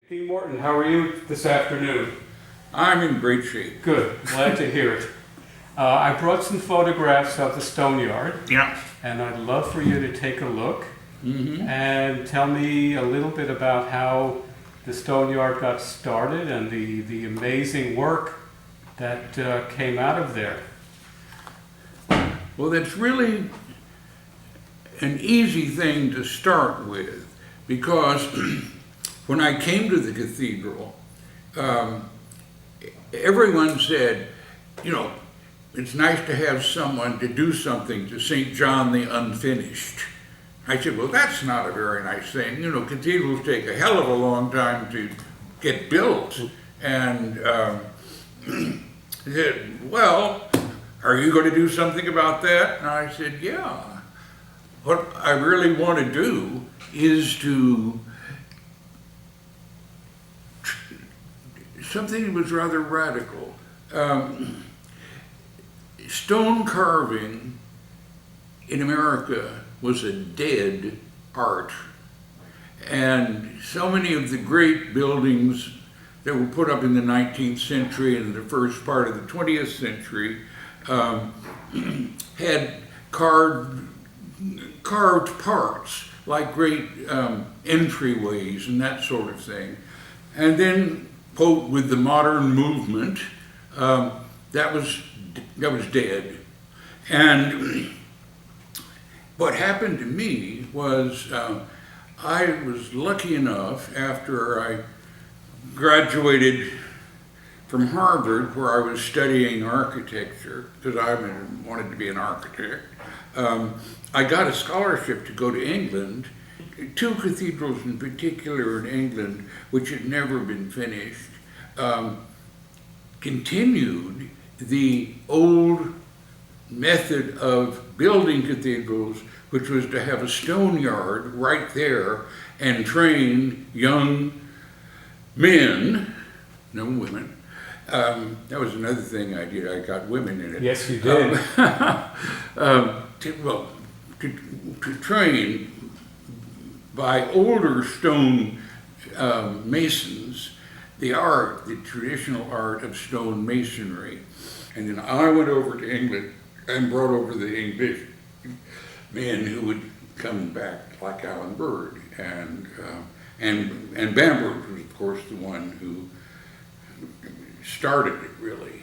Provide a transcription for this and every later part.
P. Morton, how are you this afternoon? I'm in great shape. Good, glad to hear it. I brought some photographs of the stoneyard, Yeah. and I'd love for you to take a look and tell me a little bit about how the stoneyard got started and the amazing work that came out of there. Well, that's really an easy thing to start with, because when I came to the cathedral, everyone said, you know, it's nice to have someone to do something to St. John the Unfinished. I said, well, that's not a very nice thing. You know, cathedrals take a hell of a long time to get built. And he said, well, are you going to do something about that? And I said, yeah. What I really want to do is to something that was rather radical. Stone carving in America was a dead art. And so many of the great buildings that were put up in the 19th century and the first part of the 20th century had carved parts, like great entryways and that sort of thing. And then, quote, with the modern movement, that was dead. And what happened to me was I was lucky enough, after I graduated from Harvard, where I was studying architecture, because I wanted to be an architect, I got a scholarship to go to England. Two cathedrals in particular in England, which had never been finished, continued the old method of building cathedrals, which was to have a stoneyard right there and train young men, no women. That was another thing I did. I got women in it. Yes, you did. To train by older stone masons the traditional art of stone masonry. And then I went over to England and brought over the English men who would come back, like Alan Bird, and Bamberg was, of course, the one who started it, really.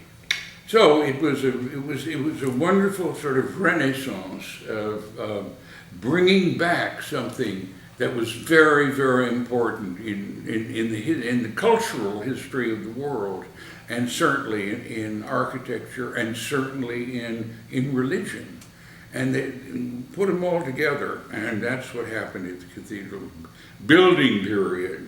So it was a wonderful sort of renaissance of bringing back something that was very, very important in the cultural history of the world, and certainly in architecture, and certainly in religion. And they put them all together, and that's what happened at the cathedral building period.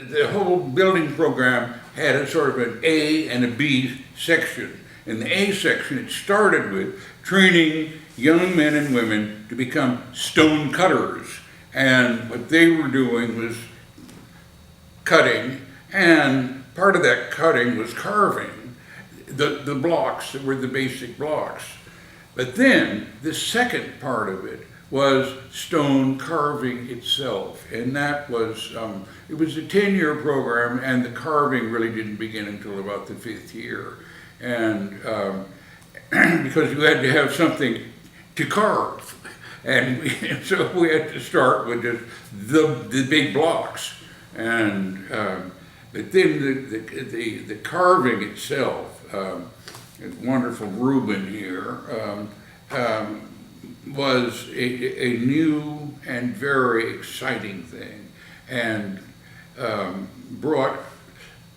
The whole building program had a sort of an A and a B section. In the A section, it started with training young men and women to become stone cutters. And what they were doing was cutting, and part of that cutting was carving the blocks that were the basic blocks. But then the second part of it was stone carving itself, and that was, it was a 10-year program, and the carving really didn't begin until about the 5th year. And because you had to have something to carve. And so we had to start with just the big blocks. And but then the carving itself, wonderful Reuben here, was a new and very exciting thing, and brought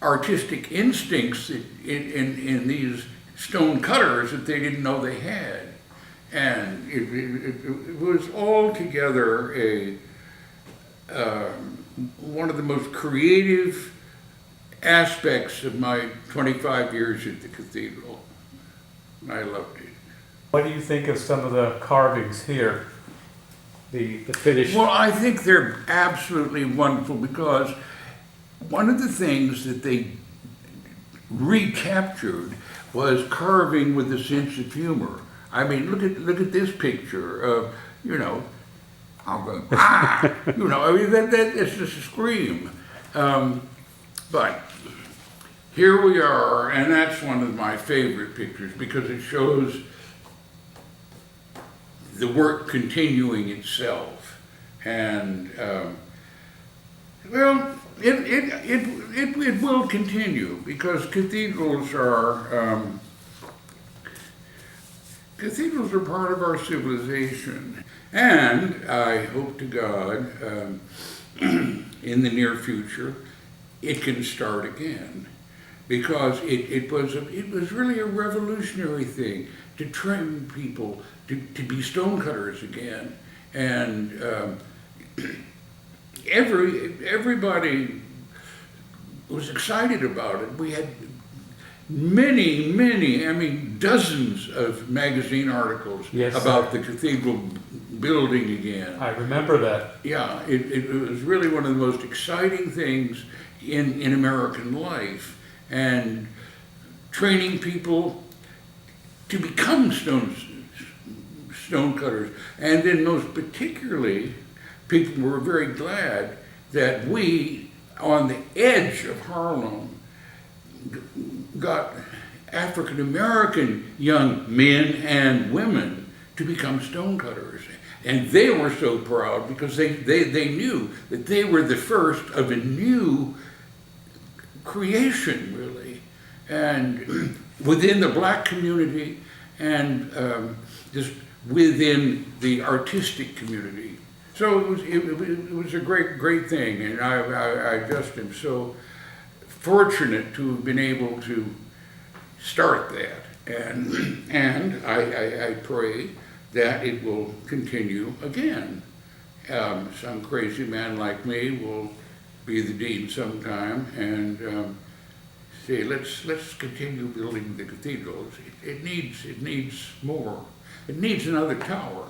artistic instincts in these stone cutters that they didn't know they had. And it was altogether one of the most creative aspects of my 25 years at the cathedral. I loved it. What do you think of some of the carvings here? The finished? Well, I think they're absolutely wonderful, because one of the things that they recaptured was carving with a sense of humor. I mean, look at this picture of, you know, I'm going, ah, you know, I mean, it's just a scream. But here we are, and that's one of my favorite pictures because it shows the work continuing itself. And, well, it will continue because cathedrals are part of our civilization. And I hope to God, in the near future, it can start again. Because it was really a revolutionary thing to train people to be stonecutters again. And everybody was excited about it. We had many, I mean, dozens of magazine articles about the cathedral building again. I remember that. Yeah, it was really one of the most exciting things in American life. And training people to become stonecutters. And then most particularly, people were very glad that we, on the edge of Harlem, got African American young men and women to become stonecutters. And they were so proud because they knew that they were the first of a new creation, really, and within the black community and just within the artistic community. So it was a great thing, and I just am so fortunate to have been able to start that, and I pray that it will continue again. Some crazy man like me will be the dean sometime and say, let's continue building the cathedrals. It needs more. It needs another tower.